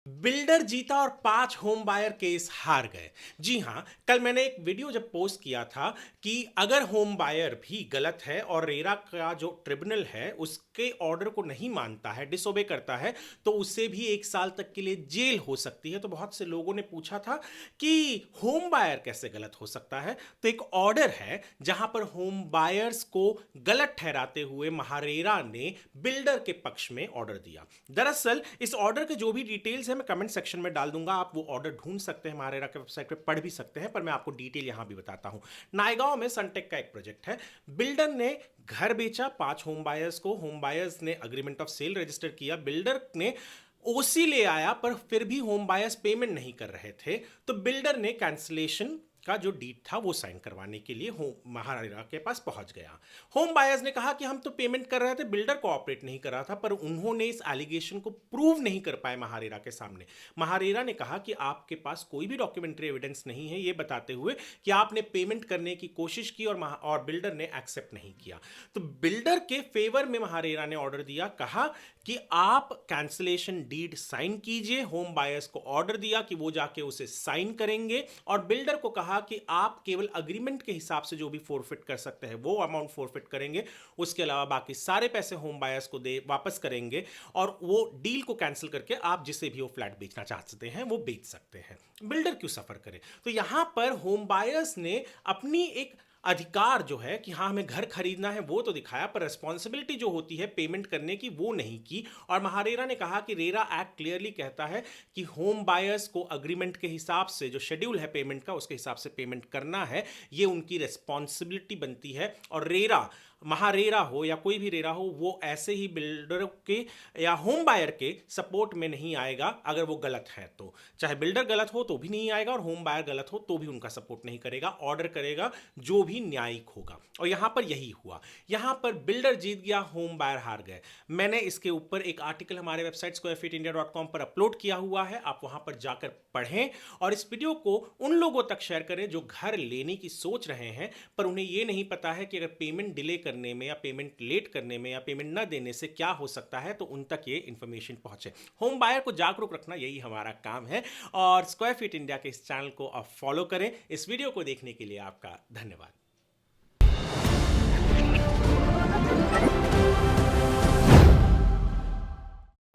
Builder जीता और 5 home buyer case हार गए। जी हाँ, कल मैंने एक वीडियो जब पोस्ट किया था कि अगर होम बायर भी गलत है और रेरा का जो ट्रिब्यूनल है उसके ऑर्डर को नहीं मानता है, डिसोबे करता है, तो उससे भी 1 साल तक के लिए जेल हो सकती है। तो बहुत से लोगों ने पूछा था कि होम बायर कैसे गलत हो सकता है। तो एक ऑर्डर है जहां पर होम बायर्स को गलत ठहराते हुए महारेरा ने बिल्डर के पक्ष में ऑर्डर दिया। दरअसल इस ऑर्डर के जो भी डिटेल्स है मैं कमेंट सेक्शन में डाल दूंगा, आप वो ऑर्डर ढूंढ सकते हैं, महारेरा के वेबसाइट पे पढ़ भी सकते हैं, पर मैं आपको डिटेल यहां भी बताता हूं। नायगांव में सनटेक का एक प्रोजेक्ट है। बिल्डर ने घर बेचा 5 होम बायर्स को, होम बायर्स ने अग्रीमेंट ऑफ सेल रजिस्टर किया, बिल्डर ने ओसी ले आया, पर फिर भी होम बायर्स पेमेंट नहीं कर रहे थे। तो बिल्डर ने कैंसिलेशन का जो डीड था वो साइन करवाने के लिए होम महारेरा के पास पहुंच गया। होम बायर्स ने कहा कि हम तो पेमेंट कर रहे थे, बिल्डर कोऑपरेट नहीं कर रहा था, पर उन्होंने इस एलिगेशन को प्रूव नहीं कर पाए महारेरा के सामने। महारेरा ने कहा कि आपके पास कोई भी डॉक्यूमेंट्री एविडेंस नहीं है, ये बताते हुए कि आपने पेमेंट करने की कोशिश की और बिल्डर ने एक्सेप्ट नहीं किया। तो बिल्डर के फेवर में महारेरा ने ऑर्डर दिया, कहा कि आप कैंसिलेशन डीड साइन कीजिए। होम बायर्स को ऑर्डर दिया कि वो जाके उसे साइन करेंगे और बिल्डर को कहा कि आप केवल अग्रीमेंट के हिसाब से जो भी फोरफिट कर सकते हैं वो अमाउंट फोरफिट करेंगे, उसके अलावा बाकी सारे पैसे होम बायर्स को दे वापस करेंगे और वो डील को कैंसिल करके आप जिसे भी वो फ्लैट बेचना चाहते हैं वो बेच सकते हैं। बिल्डर क्यों सफर करे? तो यहां पर होम बायर्स ने अपनी एक अधिकार जो है कि हाँ हमें घर खरीदना है वो तो दिखाया, पर रिस्पॉन्सिबिलिटी जो होती है पेमेंट करने की वो नहीं की। और महारेरा ने कहा कि रेरा एक्ट क्लियरली कहता है कि होम बायर्स को अग्रीमेंट के हिसाब से जो शेड्यूल है पेमेंट का उसके हिसाब से पेमेंट करना है, ये उनकी रिस्पॉन्सिबिलिटी बनती है। और रेरा, महारेरा हो या कोई भी रेरा हो, वो ऐसे ही बिल्डर के या होम बायर के सपोर्ट में नहीं आएगा अगर वो गलत है तो। चाहे बिल्डर गलत हो तो भी नहीं आएगा और होम बायर गलत हो तो भी उनका सपोर्ट नहीं करेगा, ऑर्डर करेगा जो भी न्यायिक होगा। और यहां पर यही हुआ, यहां पर बिल्डर जीत गया, होम बायर हार गए। मैंने इसके ऊपर एक आर्टिकल हमारे वेबसाइट squarefeetindia.com पर अपलोड किया हुआ है, आप वहां पर जाकर पढ़ें और इस वीडियो को उन लोगों तक शेयर करें जो घर लेने की सोच रहे हैं पर उन्हें यह नहीं पता है कि अगर पेमेंट डिले करने में या पेमेंट लेट करने में या पेमेंट न देने से क्या हो सकता है, तो उन तक ये इंफॉर्मेशन पहुंचे। होम बायर को जागरूक रखना यही हमारा काम है और स्क्वायर फीट इंडिया के इस चैनल को आप फॉलो करें। इस वीडियो को देखने के लिए आपका धन्यवाद।